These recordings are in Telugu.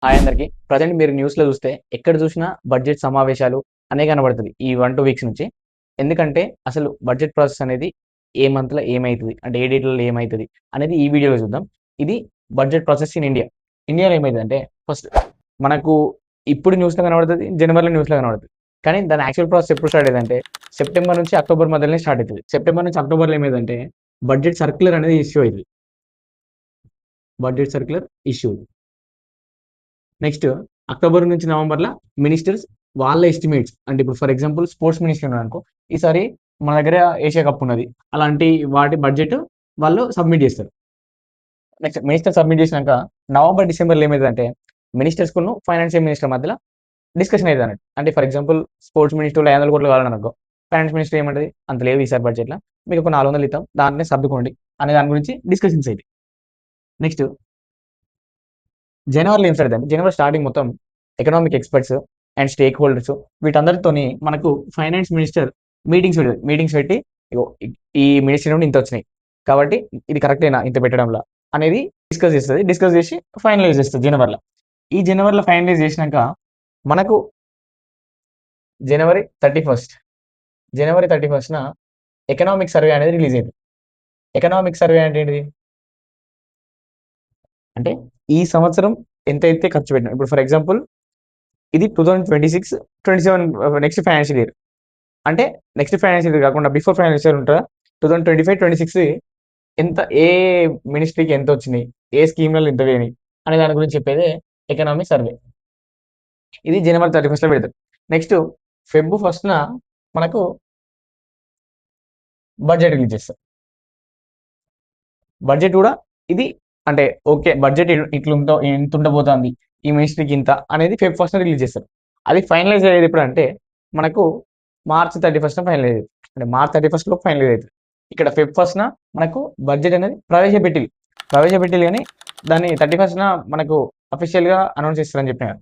హాయ్ అందరికి. ప్రజెంట్ మీరు న్యూస్‌లో చూస్తే ఎక్కడ చూసినా బడ్జెట్ సమావేశాలు అనే కనబడుతది. ఈ 1, 2 వీక్స్ నుంచి. ఎందుకంటే అసలు బడ్జెట్ ప్రాసెస్ అనేది ఏ మంత్‌లో ఏమైతది? అంటే ఏ డేట్‌లలో ఏమైతది? అనేది ఈ వీడియోలో చూద్దాం. ఇది బడ్జెట్ ప్రాసెస్ ఇన్ ఇండియా. ఇండియాలో ఏమైతదంటే ఫస్ట్ మనకు ఇప్పుడు న్యూస్‌లో కనబడుతది. జనవరిలో న్యూస్‌లో కనబడుతది. కానీ దాని యాక్చువల్ ప్రాసెస్ ఎప్పుడు స్టార్ట్ అయ్యేదంటే సెప్టెంబర్ నుంచి అక్టోబర్ మధ్యలోనే స్టార్ట్ అయితది. సెప్టెంబర్ నుంచి అక్టోబర్‌లో ఏమైతదంటే బడ్జెట్ సర్క్యులర్ అనేది ఇష్యూ అయితది. Budget circular issue. Next October నుంచి నవంబర్‌ల మినిస్టర్స్ వాళ్ళ ఎస్టిమేట్స్ అంటే ఇప్పుడు ఫర్ ఎగ్జాంపుల్ స్పోర్ట్స్ మినిస్టర్ ఉన్నాడనుకో, ఈసారి మన దగ్గర ఏషియా కప్ ఉన్నది. అలాంటి వాటి బడ్జెట్ వాళ్ళు సబ్మిట్ చేస్తారు. నెక్స్ట్ మినిస్టర్ సబ్మిట్ చేసినాక నవంబర్, డిసెంబర్‌లో ఏమైతదంటే మినిస్టర్స్‌కును ఫైనాన్షియల్ మినిస్టర్ మధ్యల డిస్కషన్ అయితదన్నట్టు. అంటే ఫర్ ఎగ్జాంపుల్ స్పోర్ట్స్ మినిస్టర్‌లో 500,00,00,000 కావాలనుకో, ఫైనాన్స్ మినిస్టర్ ఏమంటది? అంత లేవు ఈసారి బడ్జెట్‌ల. మీకు ఒక 400 ఇద్దాం. దాంట్లోనే సర్దుకోండి అనే దాని గురించి డిస్కషన్స్ అయితాయి. నెక్స్ట్ జనవరిలో ఏం స్టార్ట్ అయిద్దంటే, జనవరి స్టార్టింగ్ మొత్తం economic experts and stakeholders వీటందరితోని మనకు ఫైనాన్స్ మినిస్టర్ మీటింగ్స్ పెట్టి ఇగో ఈ మినిస్ట్రీ నుండి ఇంతొచ్చినాయి. కాబట్టి ఇది కరెక్టేనా ఇంత పెట్టడంలా అనేది డిస్కస్ చేస్తది. డిస్కస్ చేసి ఫైనలైజ్ చేస్తది జనవరిలో. ఈ జనవరిలో ఫైనలైజ్ చేసినాక మనకు జనవరి 31 జనవరి 31న ఎకనామిక్ సర్వే అనేది రిలీజ్ అయింది. ఎకనామిక్ సర్వే అంటే ఏంటిది? అంటే ఈ సంవత్సరం ఎంతైతే ఖర్చు పెట్టినాం. ఇప్పుడు ఫర్ ఎగ్జాంపుల్ ఇది 2026, 27 నెక్స్ట్ ఫైనాన్షియల్ ఇయర్. అంటే నెక్స్ట్ ఫైనాన్షియల్ ఇయర్ కాకుండా బిఫోర్ ఫైనాన్షియల్ ఇయర్ ఉంటదా? 2025, 26 ఎంత ఏ మినిస్ట్రీకి ఎంతొచ్చినాయి? ఏ స్కీమ్‌లలో ఎంత పోయినాయి? అనే దాని గురించి చెప్పేదే ఎకనామిక్ సర్వే. ఇది జనవరి 31లో పెడతారు. నెక్స్ట్ ఫెబ్ 1న మనకు బడ్జెట్ రిలీజ్ చేస్తారు. బడ్జెట్ కూడా ఇది అంటే ఓకే. బడ్జెట్ ఇంత ఉండబోతుంది. ఈ మినిస్ట్రీకి ఇంత అనేది ఫెబ్ 1న రిలీజ్ చేస్తారు. అది ఫైనలైజ్ అయ్యేది ఎప్పుడంటే మనకు మార్చ్ 31న ఫైనలైజ్ అయితది. అంటే మార్చ్ 31 లోపు ఫైనలైజ్ అయితది. ఇక్కడ ఫెబ్ 1న మనకు బడ్జెట్ అనేది ప్రవేశపెట్టిల్లు గానీ దాన్ని 31న మనకు అఫీషియల్‌గా అనౌన్స్ చేస్తారని చెప్పినారు.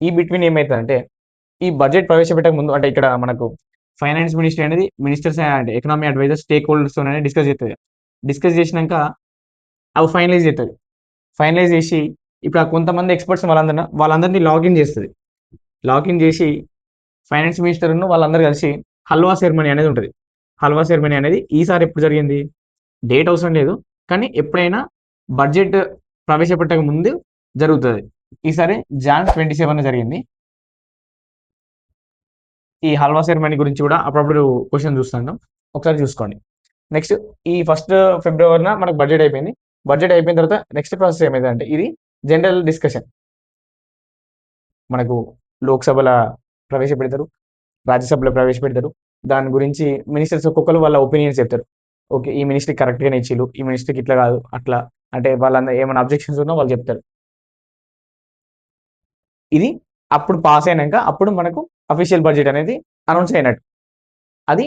ఈ బిట్వీన్ ఏమైతదంటే ఈ బడ్జెట్ ప్రవేశపెట్టక ముందు అంటే ఇక్కడ మనకు ఫైనాన్స్ మినిస్ట్రీ అనేది మినిస్టర్స్ అండ్ ఎకనామీ అడ్వైజర్స్ స్టేక్ హోల్డర్స్తోని డిస్కస్ చేస్తది. డిస్కస్ చేసినాక అవి ఫైనలైజ్ చేస్తది. ఫైనలైజ్ చేసి ఇప్పుడు ఆ కొంతమంది ఎక్స్పర్ట్స్ వాళ్ళందరిని లాగిన్ చేస్తది. లాగిన్ చేసి ఫైనాన్స్ మినిస్టర్‌ను వాళ్ళందరూ కలిసి హల్వా సెరమనీ అనేది ఉంటది. హల్వా సెరమనీ అనేది ఈసారి ఎప్పుడు జరిగింది? డేట్ అవసరం లేదు. కానీ ఎప్పుడైనా బడ్జెట్ ప్రవేశపెట్టక ముందు జరుగుతది. ఈసారి జాన్ 27న జరిగింది. ఈ హల్వా సెరమనీ గురించి కూడా అప్పుడప్పుడు క్వెషన్ చూస్తుంటాం. ఒకసారి చూసుకోండి. నెక్స్ట్ ఈ ఫస్ట్ ఫిబ్రవరిన మనకు బడ్జెట్ అయిపోయింది. బడ్జెట్ అయిపోయిన తర్వాత నెక్స్ట్ ప్రాసెస్ ఏమైతదంటే ఇది జనరల్ డిస్కషన్. మనకు లోక్‌సభల ప్రవేశపెడతారు. రాజ్యసభలో ప్రవేశపెడతారు. దాని గురించి మినిస్టర్స్ ఒక్కొక్కరు వాళ్ళ ఒపీనియన్స్ చెప్తారు. ఓకే. ఈ మినిస్ట్రీ కరెక్ట్‌గానే ఇచ్చిల్లు. ఈ మినిస్ట్రీకి ఇట్లా కాదు అట్లా అంటే వాళ్ళందరూ ఏమైనా అబ్జెక్షన్స్ ఉన్నా వాళ్ళు చెప్తారు. ఇది అప్పుడు పాస్ అయినంక అప్పుడు మనకు అఫీషియల్ బడ్జెట్ అనేది అనౌన్స్ అయినట్టు. అది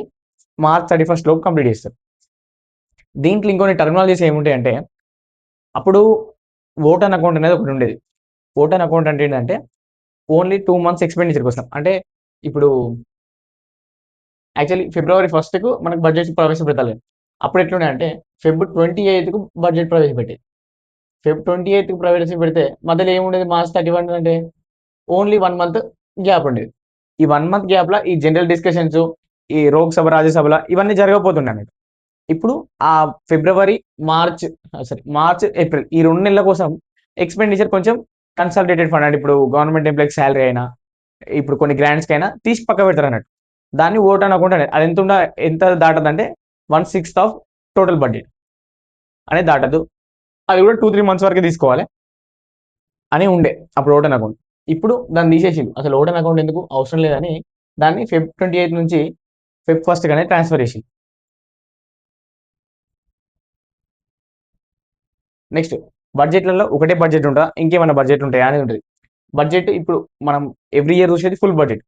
మార్చ్ 31 లోపు కంప్లీట్ చేస్తారు. దీంట్లో ఇంకొన్ని టెర్మినాలజీస్ ఏముంటాయంటే అప్పుడు ఓట్ అన్ అకౌంట్ అనేది ఒకటి ఉండేది. ఓట్ అన్ అకౌంట్ అంటే ఏంటంటే ఓన్లీ 2 మంత్స్ ఎక్స్‌పెండిచర్ కోసం. అంటే ఇప్పుడు యాక్చువల్లీ ఫిబ్రవరి 1కు మనకు బడ్జెట్ ప్రవేశపెట్టాలి. అప్పుడు ఎట్లుండే అంటే ఫెబ్ 28కు బడ్జెట్ ప్రవేశపెట్టేది. ఫెబ్ 28కి ప్రవేశపెడితే మధ్యలో ఏముండేది మార్చ్ 31 అంటే ఓన్లీ 1 మంత్ గ్యాప్ ఉండేది. ఈ 1 మంత్ గ్యాప్‌ల ఈ జనరల్ డిస్కషన్స్, ఈ లోక్‌సభ, రాజ్యసభల ఇవన్నీ జరగకపోతుండే అన్నట్టు. ఇప్పుడు ఆ ఫిబ్రవరి, మార్చ్, ఏప్రిల్ ఈ 2 నెలల కోసం ఎక్స్‌పెండిచర్ కొంచెం కన్సాలిడేటెడ్ ఫండ్ అంటే ఇప్పుడు గవర్నమెంట్ ఎంప్లాయీకి సాలరీ అయినా, ఇప్పుడు కొన్ని గ్రాంట్స్‌కైనా తీసి పక్కకు పెడతారన్నట్టు. దాన్ని ఓట్ అని అకౌంట్ అనేది. అది ఎంత దాటదంటే 1/6 ఆఫ్ టోటల్ బడ్జెట్ అనేది దాటదు. అది కూడా 2, 3 మంత్స్ వరకే తీసుకోవాలి అని ఉండే అప్పుడు ఓట్ అన్ అకౌంట్. ఇప్పుడు దాన్ని తీసేసిండ్రు. అసలు ఓట్ అన్ అకౌంట్ ఎందుకు అవసరం లేదని దాన్ని ఫెబ్ 28 నుంచి ఫెబ్ 1 కనే ట్రాన్స్‌ఫర్ చేసిండ్రు. నెక్స్ట్ బడ్జెట్‌లలో ఒకటే బడ్జెట్ ఉంటదా? ఇంకేమైనా బడ్జెట్ ఉంటాయా అనేది ఉంటది. బడ్జెట్ ఇప్పుడు మనం ఎవ్రీ ఇయర్ చూసేది ఫుల్ బడ్జెట్.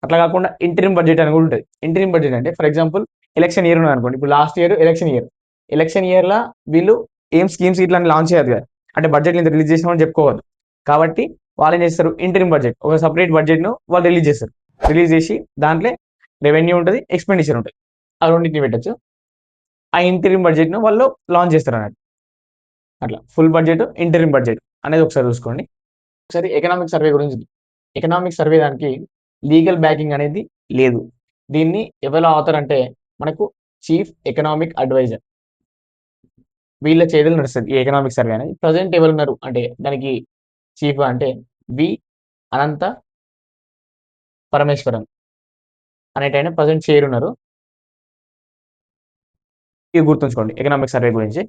అట్లా కాకుండా ఇంటరిమ్ బడ్జెట్ అని కూడా ఉంటది. ఇంటరిమ్ బడ్జెట్ అంటే ఫర్ ఎగ్జాంపుల్ ఎలక్షన్ ఇయర్ ఉన్నదనుకోండి. ఇప్పుడు last year election year. Election ఇయర్‌ల వీళ్ళు ఏం స్కీమ్స్ ఇట్లా లాంచ్ చేయొద్దు కదా! అంటే బడ్జెట్ ఇంత రిలీజ్ చేసినామని చెప్పుకోవద్దు. కాబట్టి వాళ్ళేం చేస్తారు ఇంటరిమ్ బడ్జెట్ ఒక సెపరేట్ బడ్జెట్‌ను వాళ్ళు రిలీజ్ చేస్తారు. రిలీజ్ చేసి దాంట్లో రెవెన్యూ ఉంటది, ఎక్స్‌పెండిచర్ ఉంటది. ఆ రెండిటిని పెట్టొచ్చు. ఆ ఇంటరిమ్ బడ్జెట్‌ను వాళ్ళు లాంచ్ చేస్తారన్నట్టు. అట్లా ఫుల్ బడ్జెట్, ఇంటరిమ్ బడ్జెట్ అనేది ఒకసారి చూసుకోండి. ఒకసారి ఎకనామిక్ సర్వే గురించి చూద్దాం. ఎకనామిక్ సర్వే దానికి లీగల్ బ్యాకింగ్ అనేది లేదు. దీన్ని ఎవరు ఆథర్ అంటే మనకు చీఫ్ ఎకనామిక్ అడ్వైజర్. వీళ్ళ చేతులు నడుస్తుంది ఈ ఎకనామిక్ సర్వే అనేది. ప్రజెంట్ ఎవరున్నారు అంటే దానికి చీఫ్ అంటే వి అనంత పరమేశ్వరన్ అనేటైన ప్రజెంట్ చేరున్నారు. ఇవి గుర్తుంచుకోండి ఎకనామిక్ సర్వే గురించి.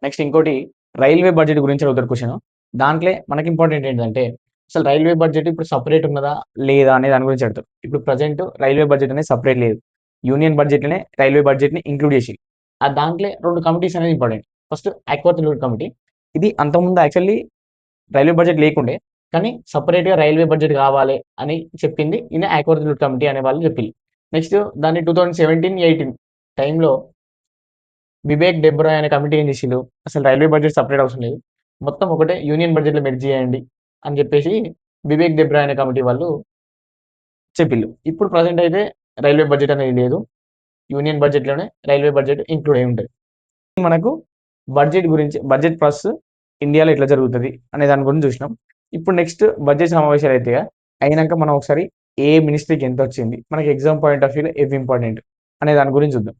నెక్స్ట్ ఇంకోటి రైల్వే బడ్జెట్ గురించి అడుగుతారు క్వశ్చన్. దాంట్లో మనకి ఇంపార్టెంట్ ఏంటంటే అసలు రైల్వే బడ్జెట్ ఇప్పుడు సపరేట్ ఉన్నదా లేదా అనే దాని గురించి అడుగుతారు. ఇప్పుడు ప్రజెంట్ రైల్వే బడ్జెట్ అనేది సపరేట్ లేదు. యూనియన్ బడ్జెట్లోనే రైల్వే బడ్జెట్ని ఇంక్లూడ్ చేసి ఆ దాంట్లో 2 కమిటీస్ అనేది ఇంపార్టెంట్. First ఆక్వర్త్ limit committee. ఇది అంతకుముందు యాక్చువల్లీ రైల్వే బడ్జెట్ లేకుండే, కానీ సపరేట్గా రైల్వే బడ్జెట్ కావాలి అని చెప్పింది ఈయన ఆక్వర్త్ లిమిట్ కమిటీ అనే వాళ్ళు చెప్పింది. నెక్స్ట్ దాన్ని 2017-18 టైంలో వివేక్ డెబ్రాయ్ అనే కమిటీ ఏం చేసిండు, అసలు రైల్వే బడ్జెట్ సపరేట్ అవసరం లేదు, మొత్తం ఒకటే యూనియన్ బడ్జెట్లో మెర్జ్ చేయండి అని చెప్పేసి వివేక్ డెబ్రాయ్ అనే కమిటీ వాళ్ళు చెప్పిళ్ళు. ఇప్పుడు ప్రజెంట్ అయితే రైల్వే బడ్జెట్ అనేది లేదు. యూనియన్ బడ్జెట్లోనే రైల్వే బడ్జెట్ ఇంక్లూడ్ అయి ఉంటుంది. మనకు బడ్జెట్ గురించి, బడ్జెట్ ప్రాసెస్ ఇండియాలో ఎట్లా జరుగుతుంది అనే దాని గురించి చూసినాం. ఇప్పుడు నెక్స్ట్ బడ్జెట్ సమావేశాలు అయితే అయినాక మనం ఒకసారి ఏ మినిస్ట్రీకి ఎంత వచ్చింది, మనకి ఎగ్జామ్ పాయింట్ ఆఫ్ వ్యూలో ఏవి ఇంపార్టెంట్ అనే దాని గురించి చూద్దాం.